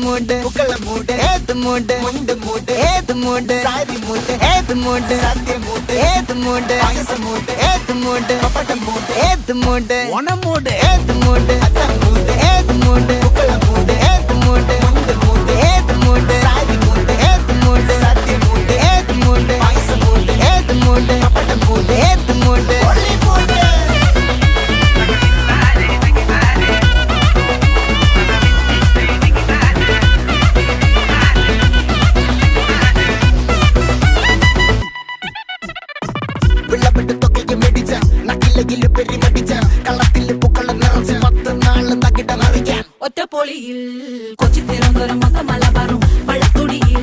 மூடு புக்கல மூடு ஏது மூடு முண்டு மூடு ஏது மூடு சாரி மூடு ஏது மூடு சத்திய மூடு ஏது மூடு பாயச மூடு ஏது மூடு பப்பட்ட மூடு ஏது மூடு ஒன மூடு ஏது மூடு அத்த மூடு ஏது மூடு புக்கல மூடு ஏது மூடு முண்டு மூடு ஏது மூடு சாரி மூடு ஏது மூடு சத்திய மூடு ஏது மூடு பாயச மூடு ஏது மூடு பப்பட்ட மூடு ஏது மூடு ஒளி மூடு വിളവിട്ട് തൊക്കയ്ക്ക് മെടിച്ച നക്കിലകില് പെരിമടിച്ച കള്ളത്തില് പൂക്കള നിറച്ച് 10 നാള് തകിട മറിക്കാൻ ഒറ്റപ്പൊളിയിൽ കൊച്ചി തിരുവനന്തപുരം മൊത്തം മലബാറും വള്ളത്തുടിയിൽ